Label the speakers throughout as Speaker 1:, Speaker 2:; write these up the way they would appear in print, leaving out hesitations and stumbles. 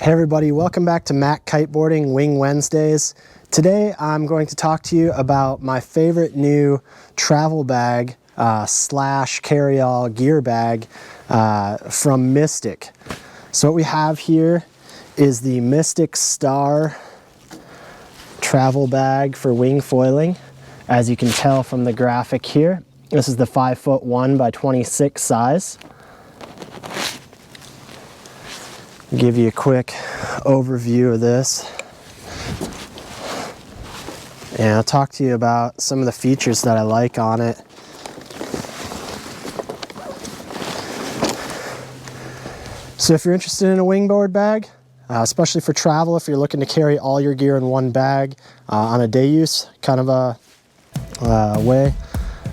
Speaker 1: Hey everybody, welcome back to MACkiteboarding Wing Wednesdays. Today I'm going to talk to you about my favorite new travel bag slash carry-all gear bag from Mystic. So what we have here is the Mystic Star travel bag for wing foiling. As you can tell from the graphic here, this is the 5'1" by 26 size. Give you a quick overview of this, and I'll talk to you about some of the features that I like on it. So if you're interested in a wingboard bag, especially for travel, if you're looking to carry all your gear in one bag on a day use kind of a way,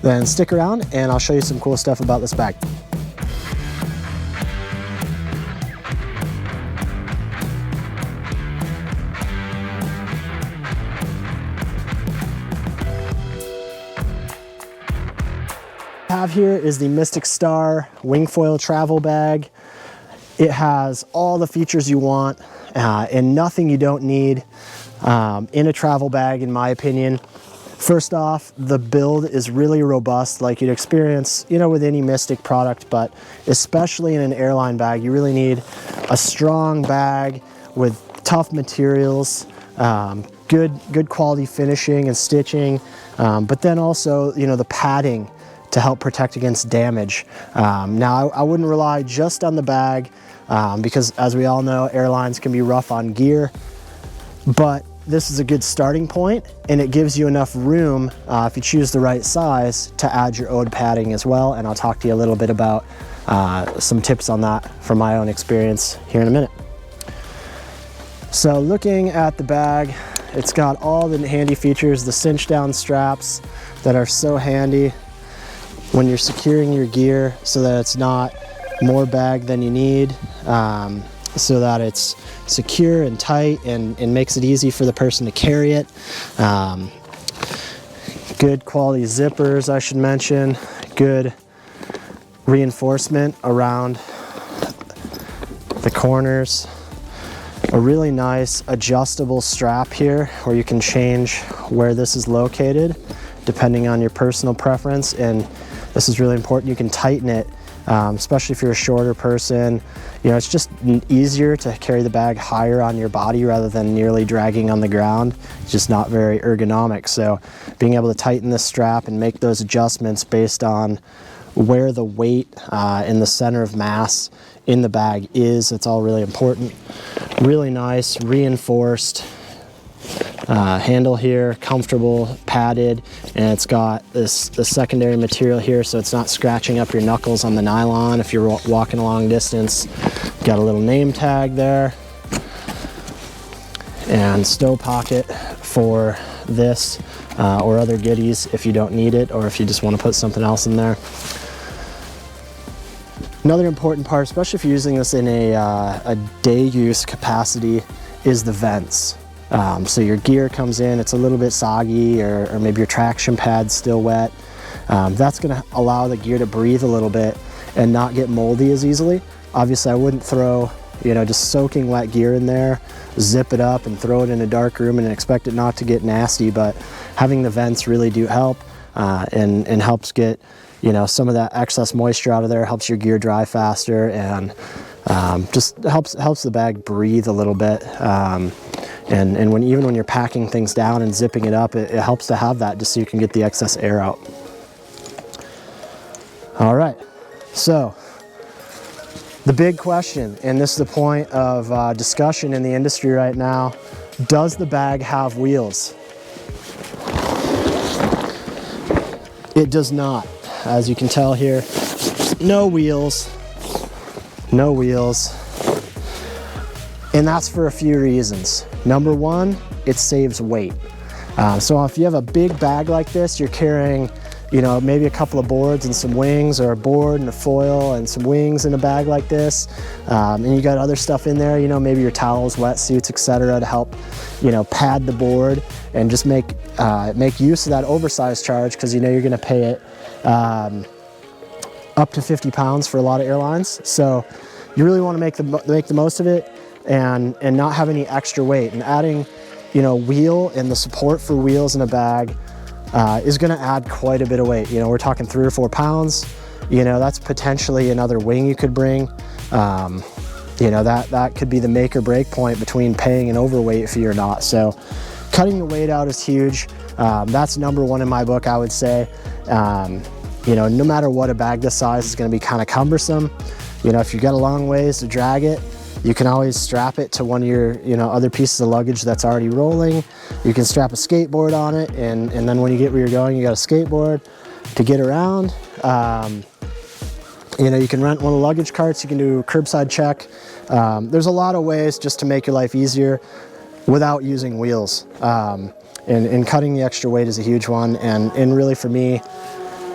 Speaker 1: then stick around and I'll show you some cool stuff about this bag. Have here is the Mystic Star Wingfoil travel bag. It has all the features you want and nothing you don't need in a travel bag, in my opinion. First off, the build is really robust, like you'd experience, with any Mystic product, but especially in an airline bag, you really need a strong bag with tough materials, good quality finishing and stitching, but then also, the padding to help protect against damage. Now, I wouldn't rely just on the bag because, as we all know, airlines can be rough on gear, but this is a good starting point, and it gives you enough room, if you choose the right size, to add your owed padding as well, and I'll talk to you a little bit about some tips on that from my own experience here in a minute. So looking at the bag, it's got all the handy features, the cinch down straps that are so handy when you're securing your gear so that it's not more bag than you need, so that it's secure and tight and makes it easy for the person to carry it. Good quality zippers, I should mention. Good reinforcement around the corners. A really nice adjustable strap here where you can change where this is located depending on your personal preference, and this is really important. You can tighten it, especially if you're a shorter person. It's just easier to carry the bag higher on your body rather than nearly dragging on the ground. It's just not very ergonomic. So being able to tighten this strap and make those adjustments based on where the weight in the center of mass in the bag is, it's all really important. Really nice, reinforced handle here, comfortable, padded, and it's got the secondary material here so it's not scratching up your knuckles on the nylon if you're walking a long distance. Got a little name tag there, and stow pocket for this or other goodies if you don't need it, or if you just want to put something else in there. Another important part, especially if you're using this in a day use capacity, is the vents. So your gear comes in, it's a little bit soggy, or maybe your traction pad's still wet. That's going to allow the gear to breathe a little bit and not get moldy as easily. Obviously, I wouldn't throw, just soaking wet gear in there, zip it up and throw it in a dark room and expect it not to get nasty, but having the vents really do help and helps get, some of that excess moisture out of there, helps your gear dry faster, and just helps the bag breathe a little bit. And even when you're packing things down and zipping it up, it helps to have that just so you can get the excess air out. All right, so the big question, and this is the point of discussion in the industry right now, does the bag have wheels? It does not. As you can tell here, no wheels, no wheels. And that's for a few reasons. Number one, it saves weight. So if you have a big bag like this, you're carrying, maybe a couple of boards and some wings, or a board and a foil and some wings in a bag like this, and you got other stuff in there, maybe your towels, wetsuits, etc., to help, pad the board and just make use of that oversized charge, because you're going to pay it up to 50 pounds for a lot of airlines. So you really want to make the most of it. and not have any extra weight. And adding, you know, wheel and the support for wheels in a bag is going to add quite a bit of weight. You know, we're talking 3 or 4 pounds. You know, that's potentially another wing you could bring. You know, that could be the make or break point between paying an overweight fee or not. So cutting the weight out is huge. That's number one in my book, I would say. You know, no matter what, a bag this size is going to be kind of cumbersome. You know, if you've got a long ways to drag it, you can always strap it to one of your, you know, other pieces of luggage that's already rolling. You can strap a skateboard on it, and then when you get where you're going, you got a skateboard to get around. You know, you can rent one of the luggage carts, you can do a curbside check. There's a lot of ways just to make your life easier without using wheels. And cutting the extra weight is a huge one. And really for me,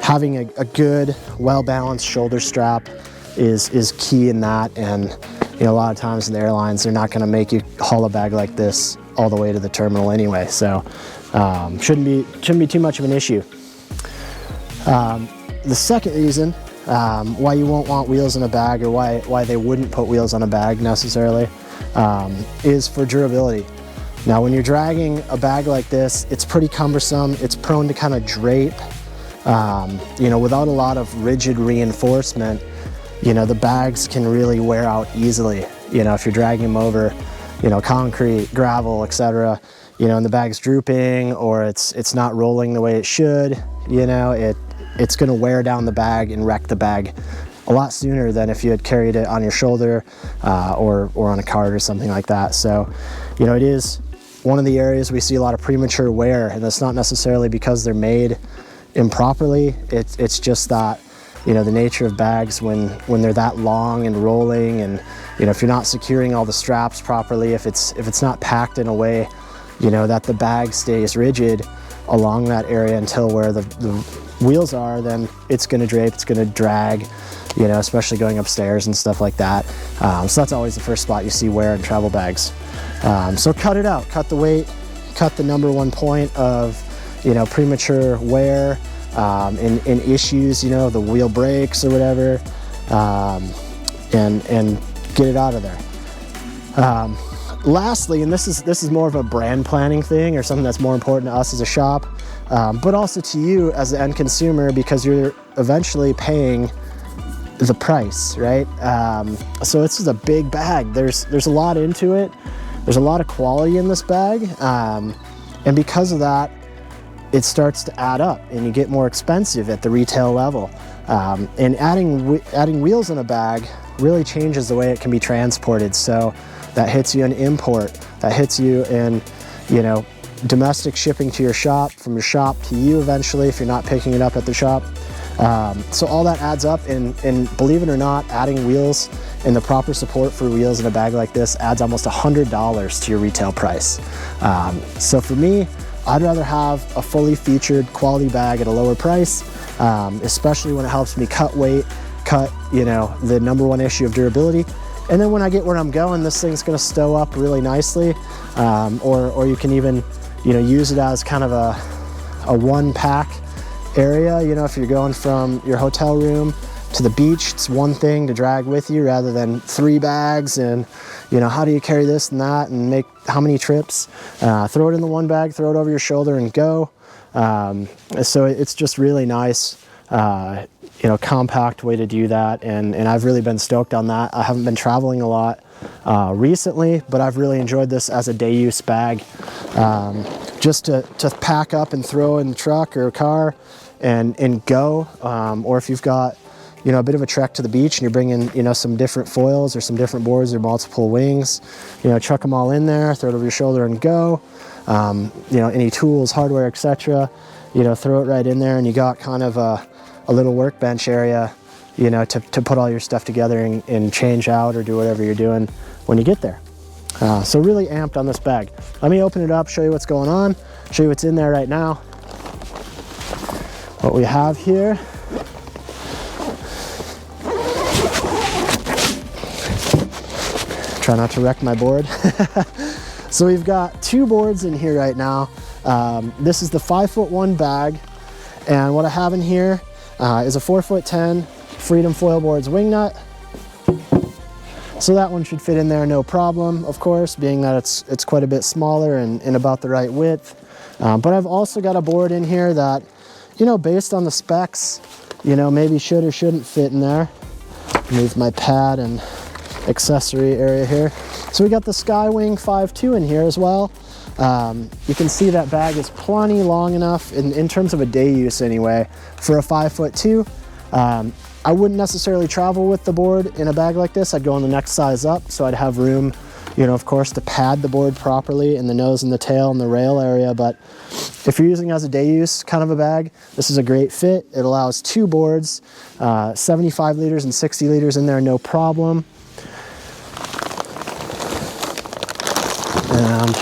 Speaker 1: having a good, well-balanced shoulder strap is key in that. And you know, a lot of times in the airlines, they're not gonna make you haul a bag like this all the way to the terminal anyway. So shouldn't be too much of an issue. The second reason why you won't want wheels in a bag, or why they wouldn't put wheels on a bag necessarily, is for durability. Now, when you're dragging a bag like this, it's pretty cumbersome. It's prone to kind of drape. You know, without a lot of rigid reinforcement, you know, the bags can really wear out easily. You know, if you're dragging them over, you know, concrete, gravel, etc., you know, and the bag's drooping, or it's not rolling the way it should, you know, it's going to wear down the bag and wreck the bag a lot sooner than if you had carried it on your shoulder or on a cart or something like that. So, you know, it is one of the areas we see a lot of premature wear, and that's not necessarily because they're made improperly. It's just that, you know, the nature of bags when they're that long and rolling, and you know, if you're not securing all the straps properly, if it's not packed in a way, you know, that the bag stays rigid along that area until where the wheels are, then it's going to drape, it's going to drag, you know, especially going upstairs and stuff like that. So that's always the first spot you see wear in travel bags. So cut it out, cut the weight, cut the number one point of, you know, premature wear and issues, you know, the wheel breaks or whatever, and get it out of there. Lastly, and this is more of a brand planning thing, or something that's more important to us as a shop, but also to you as the end consumer, because you're eventually paying the price, right? So this is a big bag. There's a lot into it. There's a lot of quality in this bag, and because of that, it starts to add up, and you get more expensive at the retail level. And adding wheels in a bag really changes the way it can be transported. So that hits you in import, that hits you in, you know, domestic shipping to your shop, from your shop to you eventually if you're not picking it up at the shop. So all that adds up, and believe it or not, adding wheels and the proper support for wheels in a bag like this adds almost $100 to your retail price. So for me, I'd rather have a fully featured quality bag at a lower price, especially when it helps me cut weight, you know, the number one issue of durability. And then when I get where I'm going, this thing's gonna stow up really nicely. Or you can even, you know, use it as kind of a one pack area. You know, if you're going from your hotel room to the beach, it's one thing to drag with you rather than 3 bags, and you know, how do you carry this and that and make how many trips? Throw it in the one bag, throw it over your shoulder and go. So it's just really nice, you know, compact way to do that, and I've really been stoked on that. I haven't been traveling a lot recently, but I've really enjoyed this as a day use bag, just to pack up and throw in the truck or car and go, or if you've got, you know, a bit of a trek to the beach and you're bringing, you know, some different foils or some different boards or multiple wings, you know, chuck them all in there, throw it over your shoulder and go. You know, any tools, hardware, etc., you know, throw it right in there, and you got kind of a little workbench area, you know, to put all your stuff together and change out or do whatever you're doing when you get there. So really amped on this bag. Let me open it up, show you what's going on, show you what's in there right now. What we have here. Try not to wreck my board. So we've got 2 boards in here right now. This is the 5'1" bag, and what I have in here is a 4'10" Freedom Foil Boards wing nut. So that one should fit in there no problem, of course, being that it's quite a bit smaller and about the right width. But I've also got a board in here that, you know, based on the specs, you know, maybe should or shouldn't fit in there. Move my pad and accessory area here. So we got the Skywing 5.2 in here as well. You can see that bag is plenty long enough in terms of a day use anyway for a 5'2". I wouldn't necessarily travel with the board in a bag like this. I'd go in the next size up, so I'd have room, you know, of course, to pad the board properly in the nose and the tail and the rail area. But if you're using it as a day use kind of a bag, this is a great fit. It allows 2 boards, 75 liters and 60 liters in there, no problem. And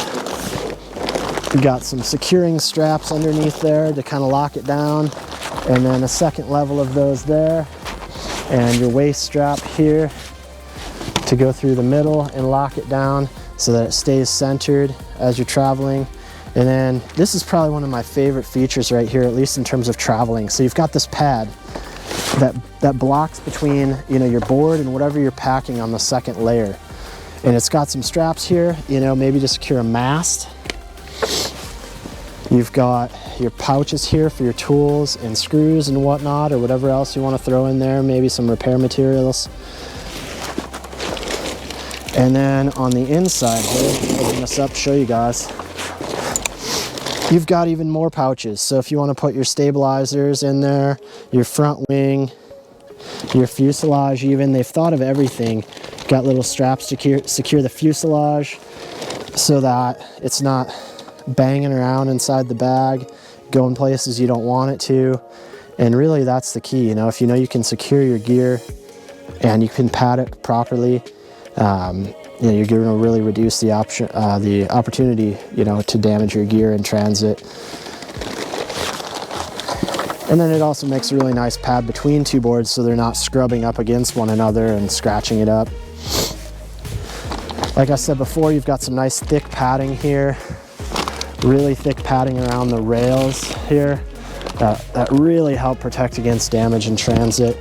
Speaker 1: we got some securing straps underneath there to kind of lock it down. And then a second level of those there. And your waist strap here to go through the middle and lock it down so that it stays centered as you're traveling. And then this is probably one of my favorite features right here, at least in terms of traveling. So you've got this pad that blocks between, you know, your board and whatever you're packing on the second layer. And it's got some straps here, you know, maybe to secure a mast. You've got your pouches here for your tools and screws and whatnot, or whatever else you want to throw in there, maybe some repair materials. And then on the inside here, open this up, show you guys. You've got even more pouches. So if you want to put your stabilizers in there, your front wing, your fuselage even, they've thought of everything. Got little straps to secure the fuselage so that it's not banging around inside the bag, going places you don't want it to. And really that's the key, you know, if you know you can secure your gear and you can pad it properly, you know, you're going to really reduce the opportunity, you know, to damage your gear in transit. And then it also makes a really nice pad between 2 boards so they're not scrubbing up against one another and scratching it up. Like I said before, you've got some nice thick padding here, really thick padding around the rails here that really help protect against damage in transit.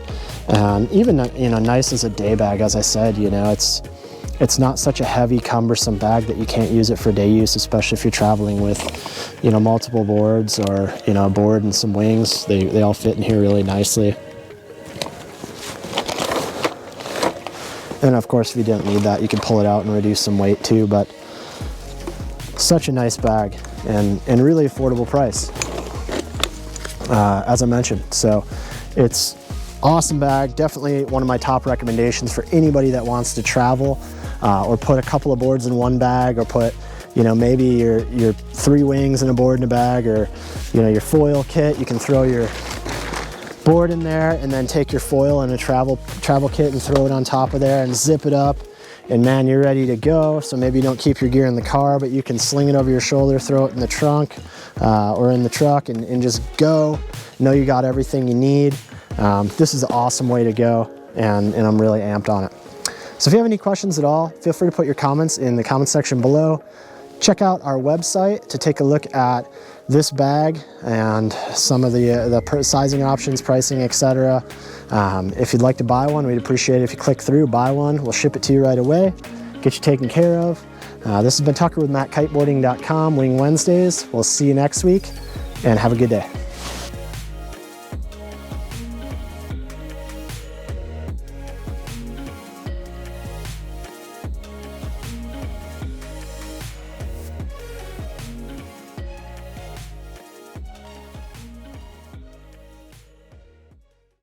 Speaker 1: Even, you know, nice as a day bag, as I said, you know, it's not such a heavy, cumbersome bag that you can't use it for day use, especially if you're traveling with, you know, multiple boards or, you know, a board and some wings. They all fit in here really nicely. And of course, if you didn't need that, you can pull it out and reduce some weight too, but such a nice bag and really affordable price, as I mentioned. So it's awesome bag, definitely one of my top recommendations for anybody that wants to travel or put a couple of boards in one bag, or put, you know, maybe your 3 wings and a board in a bag, or, you know, your foil kit. You can throw your board in there and then take your foil and a travel kit and throw it on top of there and zip it up, and man, you're ready to go. So maybe you don't keep your gear in the car, but you can sling it over your shoulder, throw it in the trunk or in the truck and just go. Know you got everything you need. This is an awesome way to go, and I'm really amped on it. So if you have any questions at all, feel free to put your comments in the comment section below. Check out our website to take a look at this bag and some of the sizing options, pricing, etc. If you'd like to buy one, we'd appreciate it if you click through, buy one. We'll ship it to you right away, get you taken care of. This has been Tucker with MACkiteboarding.com, Wing Wednesdays. We'll see you next week, and have a good day.